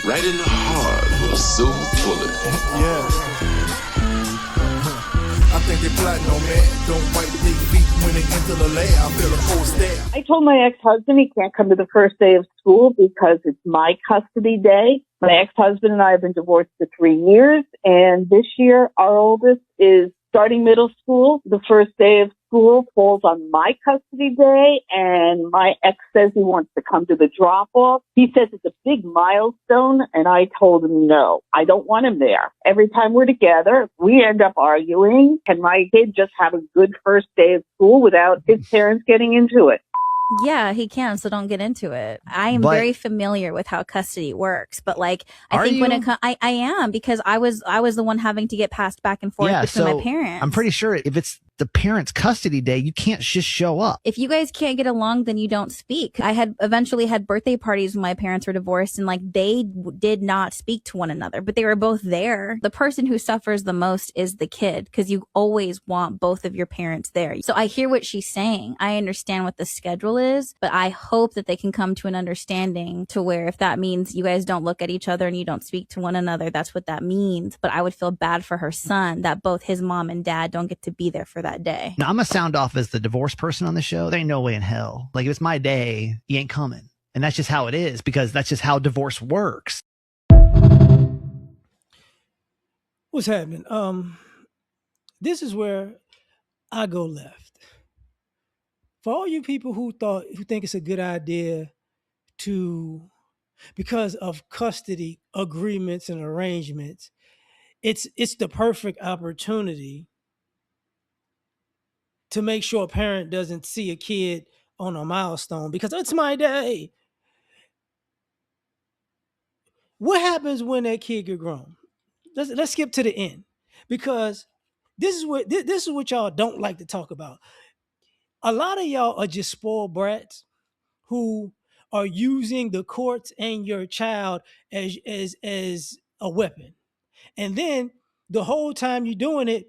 right in the heart of Silver Bullet. Yeah. I think they're plotting on man. Don't wipe their feet when they enter the L.A.R. I feel a cold stare. I told my ex-husband he can't come to the first day of school because it's my custody day. My ex-husband and I have been divorced for 3 years, and this year our oldest is starting middle school. The first day of school falls on my custody day, and my ex says he wants to come to the drop-off. He says it's a big milestone, and I told him no, I don't want him there. Every time we're together, we end up arguing. Can my kid just have a good first day of school without his parents getting into it? Yeah, he can, so don't get into it. I am very familiar with how custody works, but like I think when it comes, I am, because I was the one having to get passed back and forth between my parents. I'm pretty sure if it's the parents' custody day, you can't just show up. If you guys can't get along, then you don't speak. I had eventually had birthday parties when my parents were divorced, and like they did not speak to one another, but they were both there. The person who suffers the most is the kid, because you always want both of your parents there. So I hear what she's saying. I understand what the schedule is, but I hope that they can come to an understanding to where if that means you guys don't look at each other and you don't speak to one another, that's what that means. But I would feel bad for her son that both his mom and dad don't get to be there for that day. Now, I'm going to sound off as the divorce person on the show. There ain't no way in hell. Like, if it's my day, you ain't coming. And that's just how it is, because that's just how divorce works. What's happening? This is where I go left. For all you people who think it's a good idea to, because of custody agreements and arrangements, it's the perfect opportunity to make sure a parent doesn't see a kid on a milestone because it's my day. What happens when that kid get grown? Let's skip to the end, because this is what y'all don't like to talk about. A lot of y'all are just spoiled brats who are using the courts and your child as a weapon. And then the whole time you're doing it,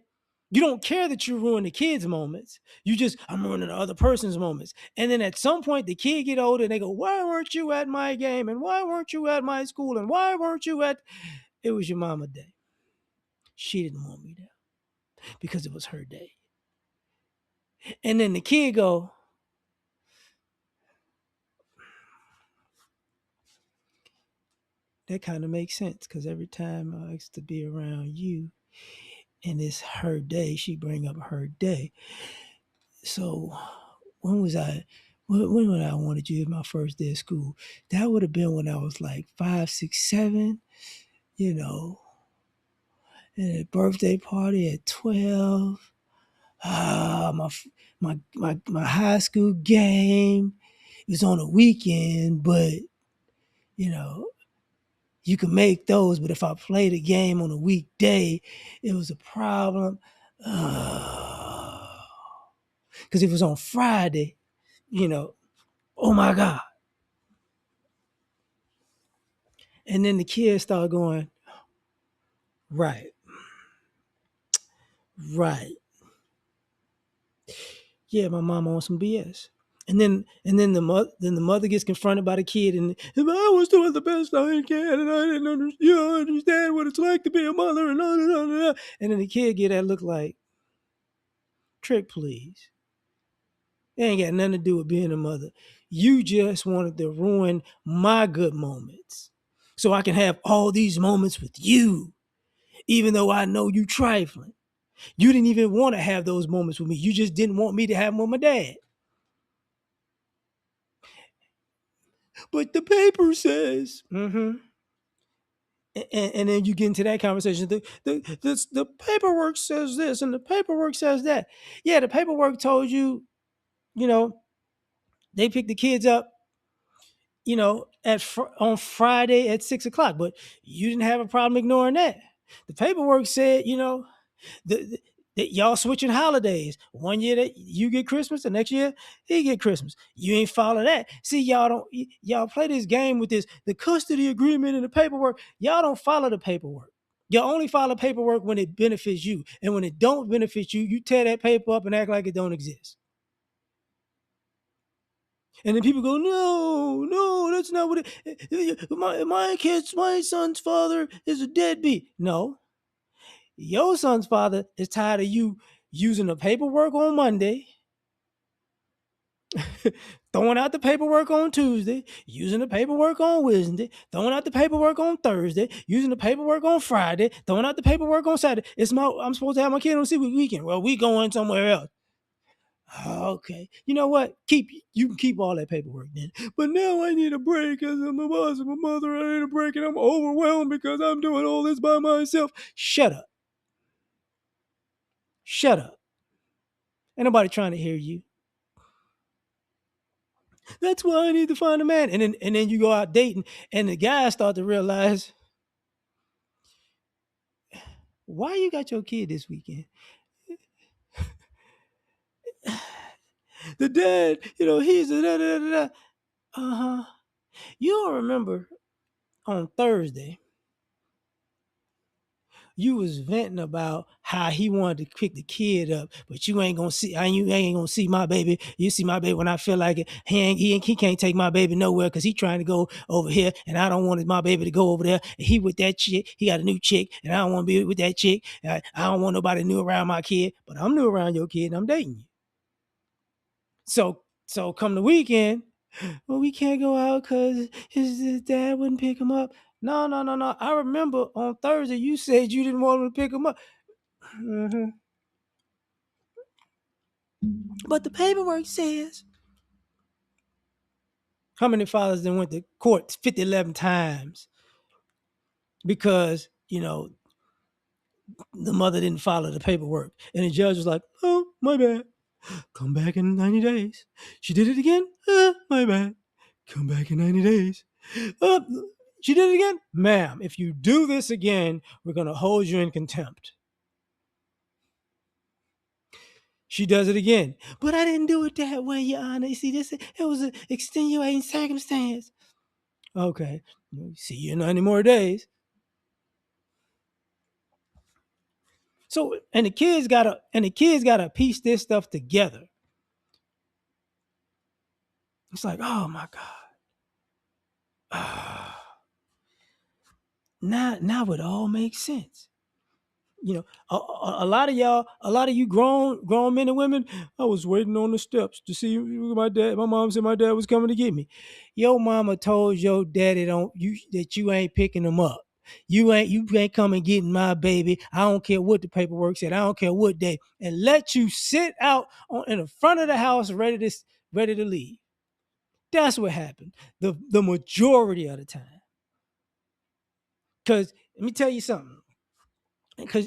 you don't care that you ruin the kid's moments. You just, I'm ruining the other person's moments. And then at some point, the kid get older and they go, why weren't you at my game? And why weren't you at my school? And why weren't you at... It was your mama day. She didn't want me there because it was her day. And then the kid go, that kind of makes sense, because every time I used to be around you and it's her day, she bring up her day. So when would I wanted you at my first day of school? That would have been when I was like 5, 6, 7, and a birthday party at 12. My high school game, it was on a weekend, but you can make those, but if I played a game on a weekday, it was a problem. Because if it was on Friday, oh my God. And then the kids start going, right. Yeah, my mama on some BS. And then the mother gets confronted by the kid, and I was doing the best I can, and I didn't understand what it's like to be a mother, and then the kid get that look like, trick, please. It ain't got nothing to do with being a mother. You just wanted to ruin my good moments so I can have all these moments with you, even though I know you trifling. You didn't even want to have those moments with me. You just didn't want me to have them with my dad. But the paper says, and then you get into that conversation. The paperwork says this and the paperwork says that. Yeah, the paperwork told you, they picked the kids up, on Friday at 6:00, but you didn't have a problem ignoring that. The paperwork said, that y'all switching holidays. One year that you get Christmas, the next year he get Christmas. You ain't follow that. See, y'all play this game with the custody agreement and the paperwork. Y'all don't follow the paperwork. Y'all only follow paperwork when it benefits you. And when it don't benefit you, you tear that paper up and act like it don't exist. And then people go, no, that's not what my son's father is a deadbeat. No, your son's father is tired of you using the paperwork on Monday, throwing out the paperwork on Tuesday, using the paperwork on Wednesday, throwing out the paperwork on Thursday, using the paperwork on Friday, throwing out the paperwork on Saturday. I'm supposed to have my kid on weekend. Well, we going somewhere else. Okay. You know what? You can keep all that paperwork then. But now I need a break because I'm a boss and my mother. I need a break and I'm overwhelmed because I'm doing all this by myself. Shut up. Shut up. Ain't nobody trying to hear you. That's why I need to find a man. And then you go out dating and the guys start to realize, why you got your kid this weekend? The dad, he's a da da da da. Uh-huh. You don't remember on Thursday, you was venting about how he wanted to pick the kid up, but you ain't gonna see my baby. You see my baby when I feel like it. He can't take my baby nowhere because he trying to go over here, and I don't want my baby to go over there. He with that chick, he got a new chick, and I don't want to be with that chick. I don't want nobody new around my kid, but I'm new around your kid, and I'm dating you. So come the weekend, well, we can't go out because his dad wouldn't pick him up. No. I remember on Thursday you said you didn't want him to pick him up. Mm-hmm. But the paperwork says. How many fathers then went to court 11 times because, the mother didn't follow the paperwork? And the judge was like, oh, my bad. Come back in 90 days. She did it again? My bad. Come back in 90 days. She did it again? Ma'am, if you do this again, we're going to hold you in contempt. She does it again. But I didn't do it that way, Your Honor. You see, it was an extenuating circumstance. Okay. See you in 90 more days. So, and the kids gotta piece this stuff together. It's like, oh my God. Now it all makes sense. A lot of you grown men and women, I was waiting on the steps to see my dad. My mom said my dad was coming to get me. Your mama told your daddy that you ain't picking him up. You ain't coming getting my baby. I don't care what the paperwork said. I don't care what day. And let you sit out in the front of the house ready to leave. That's what happened. The majority of the time. Because let me tell you something.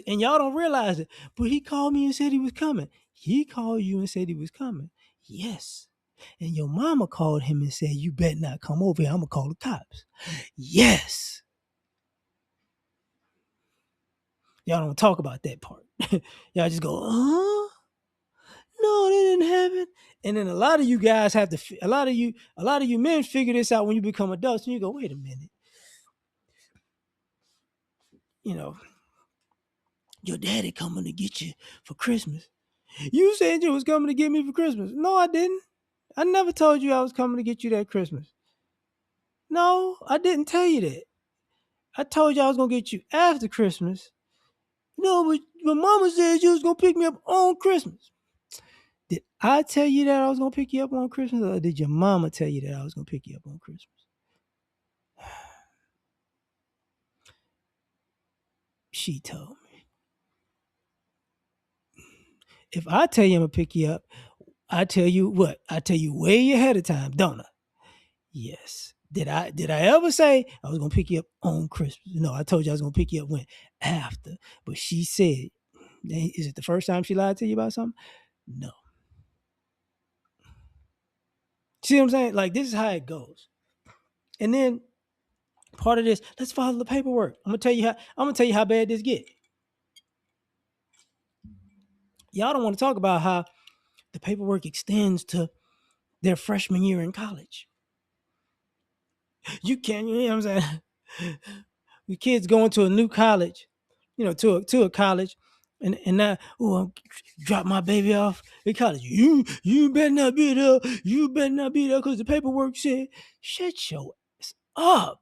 And y'all don't realize it, but he called me and said he was coming. He called you and said he was coming. Yes. And your mama called him and said, you better not come over here. I'm going to call the cops. Yes. Y'all don't talk about that part. Y'all just go, no, that didn't happen. And then a lot of you guys a lot of you men figure this out when you become adults and you go, wait a minute. Your daddy coming to get you for Christmas. You said you was coming to get me for Christmas. No, I didn't. I never told you I was coming to get you that Christmas. No, I didn't tell you that. I told you I was going to get you after Christmas. No, but mama said you was going to pick me up on Christmas. Did I tell you that I was going to pick you up on Christmas, or did your mama tell you that I was going to pick you up on Christmas? She told me. If I tell you I'm going to pick you up, I tell you what? I tell you way ahead of time, don't I? Yes. Did I ever say I was gonna pick you up on Christmas? No, I told you I was gonna pick you up when? After. But she said, is it the first time she lied to you about something? No. See what I'm saying? Like, this is how it goes. And then part of this, let's follow the paperwork. I'm gonna tell you how bad this get. Y'all don't want to talk about how the paperwork extends to their freshman year in college. You know what I'm saying? The kids going to a new college, to a college, And now, oh, drop my baby off at college. You better not be there. You better not be there because the paperwork said, shut your ass up.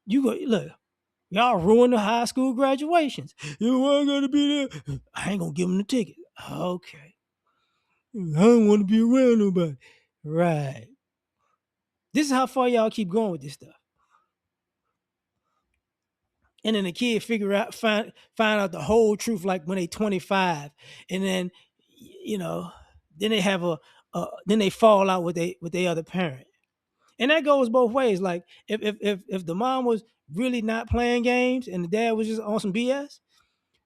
You go look. Y'all ruin the high school graduations. You ain't gonna be there. I ain't gonna give them the ticket. Okay. I don't want to be around nobody. Right. This is how far y'all keep going with this stuff. And then the kid find out the whole truth like when they 25. And then, you know, then they have then they fall out with they other parent. And that goes both ways. Like if the mom was really not playing games and the dad was just on some BS,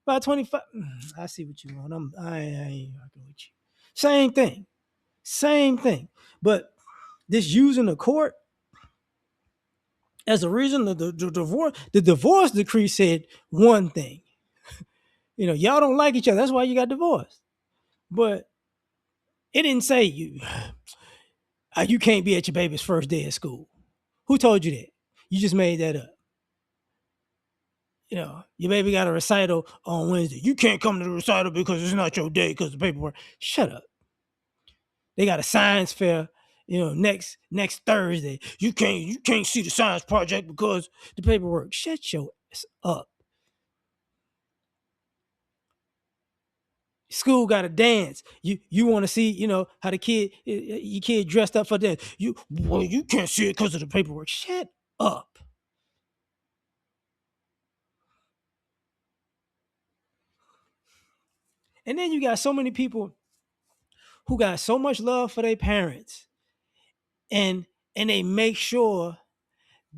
by 25, I see what you want. I ain't rocking with you. Same thing. Same thing. But this using the court as a reason, the divorce decree said one thing. Y'all don't like each other. That's why you got divorced. But it didn't say you can't be at your baby's first day of school. Who told you that? You just made that up. Your baby got a recital on Wednesday. You can't come to the recital because it's not your day because the paperwork. Shut up. They got a science fair, next Thursday. You can't see the science project because the paperwork. Shut your ass up. School got a dance. You want to see, how the your kid dressed up for dance. You can't see it because of the paperwork. Shut up. And then you got so many people who got so much love for their parents, and they make sure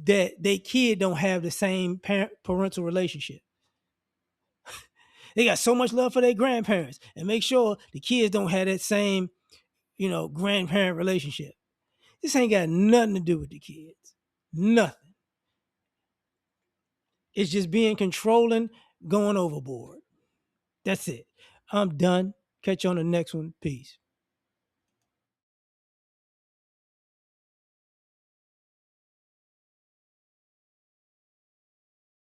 that their kid don't have the same parental relationship. They got so much love for their grandparents and make sure the kids don't have that same, grandparent relationship. This ain't got nothing to do with the kids. Nothing. It's just being controlling, going overboard. That's it. I'm done. Catch you on the next one. Peace.